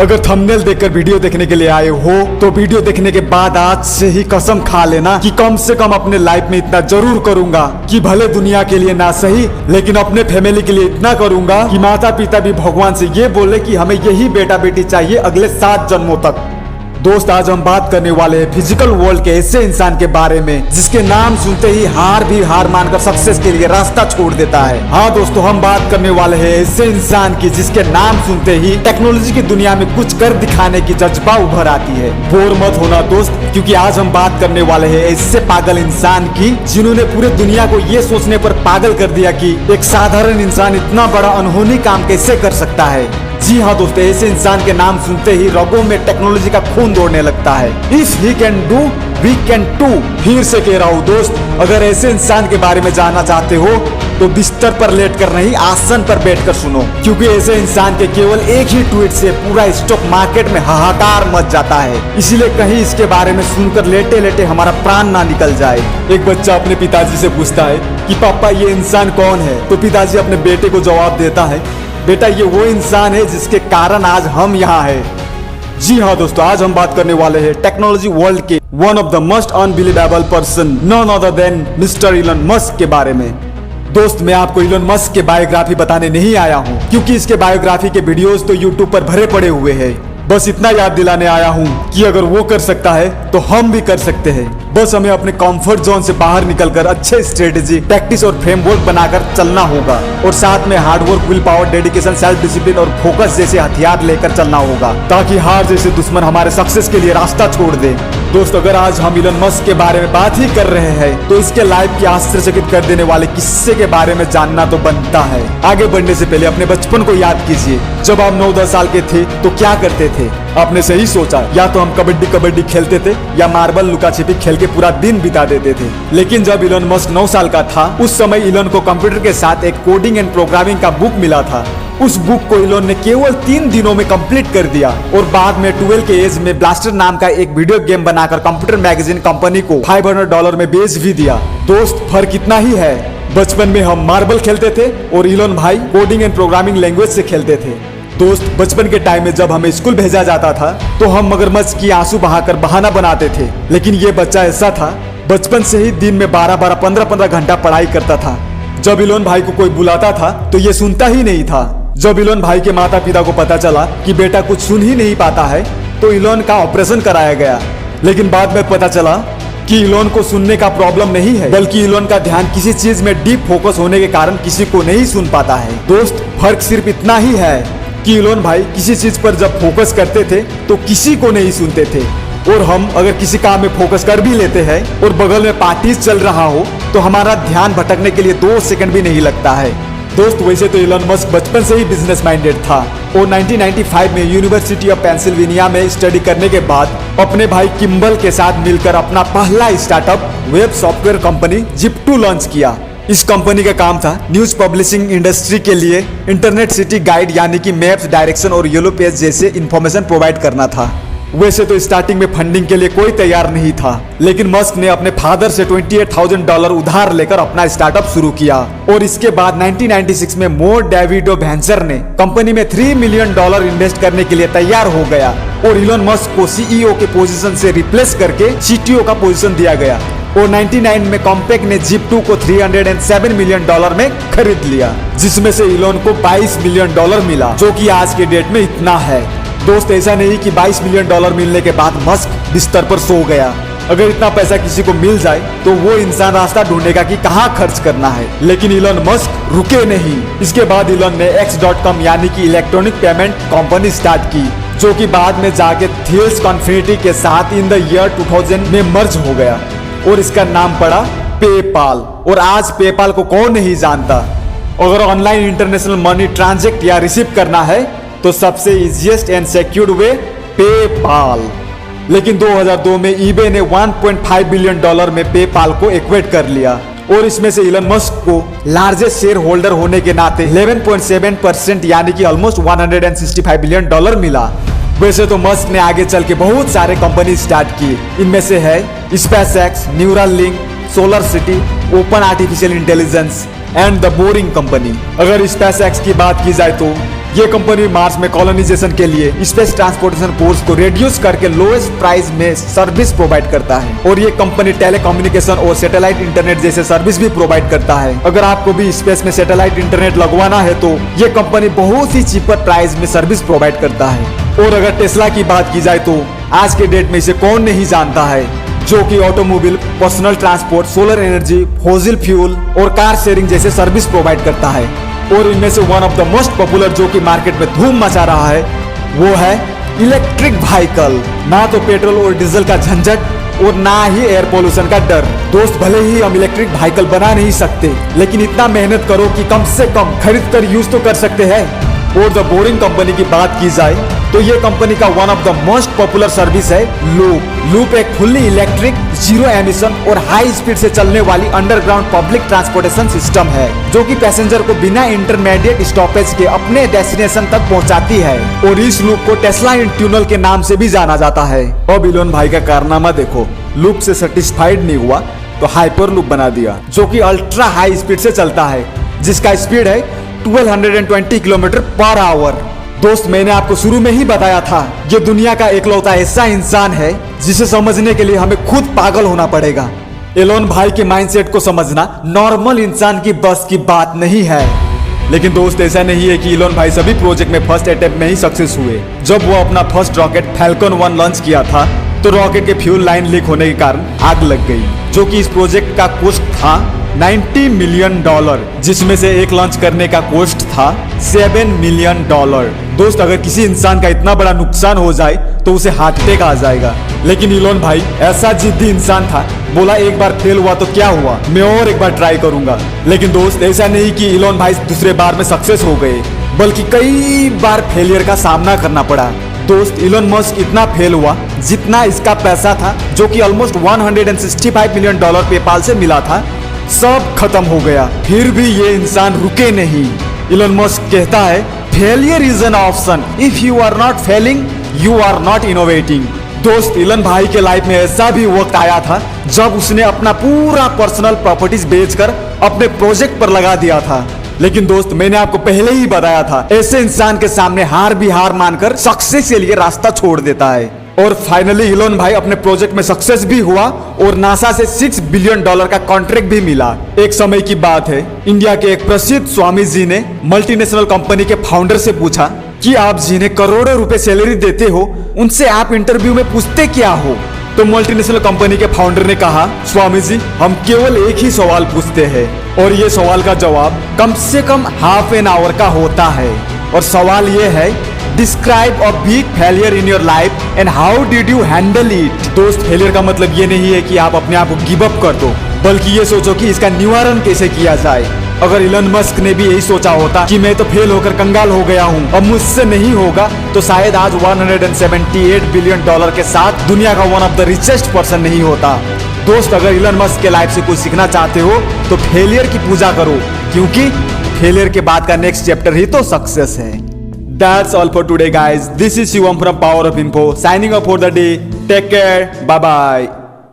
अगर थंबनेल देखकर वीडियो देखने के लिए आए हो तो वीडियो देखने के बाद आज से ही कसम खा लेना कि कम से कम अपने लाइफ में इतना जरूर करूंगा कि भले दुनिया के लिए ना सही लेकिन अपने फैमिली के लिए इतना करूंगा कि माता पिता भी भगवान से ये बोले कि हमें यही बेटा बेटी चाहिए अगले 7 जन्मों तक। दोस्त आज हम बात करने वाले हैं फिजिकल वर्ल्ड के ऐसे इंसान के बारे में जिसके नाम सुनते ही हार मानकर सक्सेस के लिए रास्ता छोड़ देता है। हाँ दोस्तों, हम बात करने वाले हैं ऐसे इंसान की जिसके नाम सुनते ही टेक्नोलॉजी की दुनिया में कुछ कर दिखाने की जज्बा उभर आती है। बोर मत होना दोस्त, क्योंकि आज हम बात करने वाले हैं ऐसे पागल इंसान की जिन्होंने पूरे दुनिया को ये सोचने पर पागल कर दिया कि एक साधारण इंसान इतना बड़ा अनहोनी काम कैसे कर सकता है। जी हाँ दोस्तों, ऐसे इंसान के नाम सुनते ही रगों में टेक्नोलॉजी का खून दौड़ने लगता है। If he can do we can too. फिर से कह रहा हूँ दोस्त, अगर ऐसे इंसान के बारे में जानना चाहते हो तो बिस्तर पर लेटकर नहीं आसन पर बैठकर सुनो, क्योंकि ऐसे इंसान के केवल एक ही ट्वीट से पूरा स्टॉक मार्केट में हाहाकार मच जाता है। इसीलिए कहीं इसके बारे में सुनकर लेटे लेटे हमारा प्राण ना निकल जाए। एक बच्चा अपने पिताजी से पूछता है कि पापा ये इंसान कौन है, तो पिताजी अपने बेटे को जवाब देता है, बेटा ये वो इंसान है जिसके कारण आज हम यहाँ हैं। जी हाँ दोस्तों, आज हम बात करने वाले हैं टेक्नोलॉजी वर्ल्ड के one of the most unbelievable person none other than mister Elon Musk के बारे में। दोस्त मैं आपको इलन मस्क के बायोग्राफी बताने नहीं आया हूँ, क्योंकि इसके बायोग्राफी के वीडियोस तो यूट्यूब पर भरे पड़े हुए हैं। बस इतना याद दिलाने आया हूँ कि अगर वो कर सकता है तो हम भी कर सकते हैं। बस हमें अपने कंफर्ट जोन से बाहर निकलकर अच्छे स्ट्रेटेजी, प्रैक्टिस और फ्रेमवर्क बनाकर चलना होगा, और साथ में hard work, will power, dedication, self discipline और फोकस जैसे हथियार लेकर चलना होगा, ताकि हार जैसे दुश्मन हमारे सक्सेस के लिए रास्ता छोड़ दे। दोस्त अगर आज हम इलन मस्क के बारे में बात ही कर रहे हैं तो इसके लाइफ की आश्चर्यचकित कर देने वाले किस्से के बारे में जानना तो बनता है। आगे बढ़ने से पहले अपने बचपन को याद कीजिए। जब आप 9-10 साल के थे तो क्या करते थे? आपने सही सोचा, या तो हम कबड्डी खेलते थे या मार्बल लुका छिपी खेल के पूरा दिन बिता देते थे। लेकिन जब इलन मस्क 9 साल का था उस समय इलन को कंप्यूटर के साथ एक कोडिंग एंड प्रोग्रामिंग का बुक मिला था। उस बुक को इलन ने केवल 3 दिनों में कंप्लीट कर दिया और बाद में 12 के एज में ब्लास्टर नाम का एक वीडियो गेम बनाकर कंप्यूटर मैगजीन कंपनी को $500 में बेच भी दिया। दोस्त फर्क इतना ही है, बचपन में हम मार्बल खेलते थे और इलन भाई कोडिंग एंड प्रोग्रामिंग लैंग्वेज से खेलते थे। दोस्त बचपन के टाइम में जब हमें स्कूल भेजा जाता था तो हम मगरमच्छ की आंसू बहाकर बहाना बनाते थे, लेकिन ये बच्चा ऐसा था बचपन से ही दिन में 12-12, 15-15 घंटा पढ़ाई करता था। जब इलन भाई को कोई बुलाता था तो ये सुनता ही नहीं था। जब इलन भाई के माता पिता को पता चला कि बेटा कुछ सुन ही नहीं पाता है तो इलन का ऑपरेशन कराया गया, लेकिन बाद में पता चला कि इलन को सुनने का प्रॉब्लम नहीं है, बल्कि इलन का ध्यान किसी चीज में डीप फोकस होने के कारण किसी को नहीं सुन पाता है। दोस्त फर्क सिर्फ इतना ही है कि इलन भाई किसी चीज पर जब फोकस करते थे तो किसी को नहीं सुनते थे, और हम अगर किसी काम में फोकस कर भी लेते हैं और बगल में पार्टीज चल रहा हो तो हमारा ध्यान भटकने के लिए 2 सेकंड भी नहीं लगता है। दोस्त वैसे तो इलन मस्क बचपन से ही बिजनेस माइंडेड था और 1995 में यूनिवर्सिटी ऑफ पेंसिल्वेनिया में स्टडी करने के बाद अपने भाई किम्बल के साथ मिलकर अपना पहला startup web software company Zip two launch किया। इस कंपनी का काम था न्यूज पब्लिशिंग इंडस्ट्री के लिए इंटरनेट सिटी गाइड यानी कि मैप्स, डायरेक्शन और येलो पेज जैसे इंफॉर्मेशन प्रोवाइड करना था। वैसे तो स्टार्टिंग में फंडिंग के लिए कोई तैयार नहीं था, लेकिन मस्क ने अपने फादर से $28,000 उधार लेकर अपना स्टार्टअप शुरू किया, और इसके बाद 1996 में मोर डेविडो वेंचर ने कंपनी में $3 मिलियन इन्वेस्ट करने के लिए तैयार हो गया और इलन मस्क को सीईओ के पोजीशन से रिप्लेस करके सीटीओ का पोजीशन दिया गया, और 99 में कॉम्पैक्ट ने जिप्टू को $307 मिलियन में खरीद लिया, जिसमें से इलन को $22 मिलियन मिला, जो कि आज के डेट में इतना है। दोस्त ऐसा नहीं कि $22 मिलियन मिलने के बाद मस्क बिस्तर पर सो गया। अगर इतना पैसा किसी को मिल जाए तो वो इंसान रास्ता ढूंढेगा कि कहाँ खर्च करना है, लेकिन इलन मस्क रुके नहीं। इसके बाद इलन ने X.com यानी कि इलेक्ट्रॉनिक पेमेंट कंपनी स्टार्ट की, जो कि बाद में जाके थील्स कॉन्फिनिटी के साथ इन द ईयर 2000 में मर्ज हो गया और इसका नाम पड़ा पेपाल। और आज पेपाल को कौन नहीं जानता। अगर ऑनलाइन इंटरनेशनल मनी ट्रांजैक्ट या रिसीव करना है तो सबसे easiest and secured way PayPal. लेकिन 2002 में ईबे ने $1.5 बिलियन में पेपाल को एक्वायर कर लिया, और इसमें से इलन मस्क को लार्जेस्ट शेयर होल्डर होने के नाते 11.7% यानी कि ऑलमोस्ट $165 बिलियन मिला। वैसे तो मस्क ने आगे चल के बहुत सारे कंपनी स्टार्ट किए, इनमें से है SpaceX, Neuralink, solar city, open artificial intelligence and the boring company. अगर स्पेसएक्स की बात की जाए तो ये कंपनी मार्स में कॉलोनाइजेशन के लिए स्पेस ट्रांसपोर्टेशन कोर्स को रिड्यूस करके लोएस्ट प्राइस में सर्विस प्रोवाइड करता है। और ये कंपनी टेलीकम्युनिकेशन और सैटेलाइट इंटरनेट जैसे सर्विस भी प्रोवाइड करता है। अगर आपको भी स्पेस में सैटेलाइट इंटरनेट लगवाना है तो ये कंपनी बहुत ही चीपर प्राइस में सर्विस प्रोवाइड करता है। और अगर टेस्ला की बात की जाए तो आज के डेट में इसे कौन नहीं जानता है, जो कि automobile, personal transport, solar energy, fossil fuel और कार शेयरिंग जैसे सर्विस प्रोवाइड करता है। और इनमें से one of the most popular जो कि मार्केट में धूम मचा रहा है वो है इलेक्ट्रिक व्हीकल। ना तो पेट्रोल और डीजल का झंझट और ना ही एयर पोल्यूशन का डर। दोस्त, भले ही हम इलेक्ट्रिक व्हीकल बना नहीं सकते, लेकिन इतना मेहनत करो कि कम से कम खरीद कर यूज तो कर सकते हैं। और द बोरिंग कंपनी की बात की जाए तो ये कंपनी का one of the most popular service है लूप। लूप एक फुल्ली इलेक्ट्रिक, जीरो एमिशन और हाई स्पीड से चलने वाली अंडरग्राउंड पब्लिक ट्रांसपोर्टेशन सिस्टम है, जो कि पैसेंजर को बिना इंटरमीडिएट स्टॉपेज के अपने डेस्टिनेशन तक पहुंचाती है। और इस लूप को टेस्ला इन ट्यूनल के नाम से भी जाना जाता है। अब इलोन भाई का कारनामा देखो, लूप से सेटिस्फाइड नहीं हुआ तो हाइपर लूप बना दिया, जो कि अल्ट्रा हाई स्पीड से चलता है, जिसका स्पीड है 1220 किलोमीटर पर आवर। दोस्त, मैंने आपको शुरू में ही बताया था, ये दुनिया का एकलौता ऐसा इंसान है जिसे समझने के लिए हमें खुद पागल होना पड़ेगा। इलोन भाई के माइंडसेट को समझना नॉर्मल इंसान की बस की बात नहीं है। लेकिन दोस्त, ऐसा नहीं है कि इलोन भाई सभी प्रोजेक्ट में फर्स्ट अटेम्प्ट में ही सक्सेस हुए। जब वो अपना फर्स्ट रॉकेट फैल्कन 1 लॉन्च किया था तो रॉकेट के फ्यूल लाइन लीक होने के कारण आग लग गई, जो कि इस प्रोजेक्ट का कॉस्ट था $90 मिलियन, जिसमें से एक लॉन्च करने का कॉस्ट था $7 मिलियन। दोस्त, अगर किसी इंसान का इतना बड़ा नुकसान हो जाए तो उसे हार्ट अटैक आ जाएगा। लेकिन इलोन भाई ऐसा जिद्दी इंसान था, बोला एक बार फेल हुआ तो क्या हुआ, मैं और एक बार ट्राई करूंगा। लेकिन दोस्त, ऐसा नहीं कि इलोन भाई दूसरे बार में सक्सेस हो गए, बल्कि कई बार फेलियर का सामना करना पड़ा। दोस्त, इलोन मस्क इतना फेल हुआ जितना इसका पैसा था, जो कि ऑलमोस्ट $165 मिलियन पेपाल से मिला था, सब खत्म हो गया। फिर भी ये इंसान रुके नहीं। इलोन मस्क कहता है, failure is an option, if you are not failing you are not innovating. दोस्त, इलोन भाई के लाइफ में ऐसा भी वक्त आया था जब उसने अपना पूरा पर्सनल प्रॉपर्टीज बेचकर अपने प्रोजेक्ट पर लगा दिया था। लेकिन दोस्त, मैंने आपको पहले ही बताया था, ऐसे इंसान के सामने हार भी हार मानकर सक्सेस के लिए रास्ता छोड़ देता है। और फाइनली इलोन भाई अपने प्रोजेक्ट में सक्सेस भी हुआ और नासा से $6 बिलियन का कॉन्ट्रैक्ट भी मिला। एक समय की बात है, इंडिया के एक प्रसिद्ध स्वामी जी ने मल्टीनेशनल कंपनी के फाउंडर से पूछा कि आप जिन्हें करोड़ों रुपए सैलरी देते हो, उनसे आप इंटरव्यू में पूछते क्या हो? तो मल्टीनेशनल कंपनी के फाउंडर ने कहा, स्वामी जी, हम केवल एक ही सवाल पूछते हैं और ये सवाल का जवाब कम से कम हाफ एन आवर का होता है। और सवाल ये है, describe a big failure in your life and how did you handle it. दोस्त, फेलियर का मतलब ये नहीं है कि आप अपने आप को गिव अप कर दो, बल्कि ये सोचो कि इसका निवारण कैसे किया जाए। अगर इलोन मस्क ने भी यही सोचा होता कि मैं तो फेल होकर कंगाल हो गया हूँ, अब मुझसे नहीं होगा, तो शायद आज $178 बिलियन के साथ दुनिया का one of the richest person नहीं होता। दोस्त, अगर इलोन मस्क के लाइफ से कुछ सीखना चाहते हो तो फेलियर की पूजा करो, क्योंकि फेलियर के बाद का नेक्स्ट चैप्टर ही तो सक्सेस है। That's all for today, guys. This is Shivam from Power of Info, signing off for the day. Take care. Bye bye.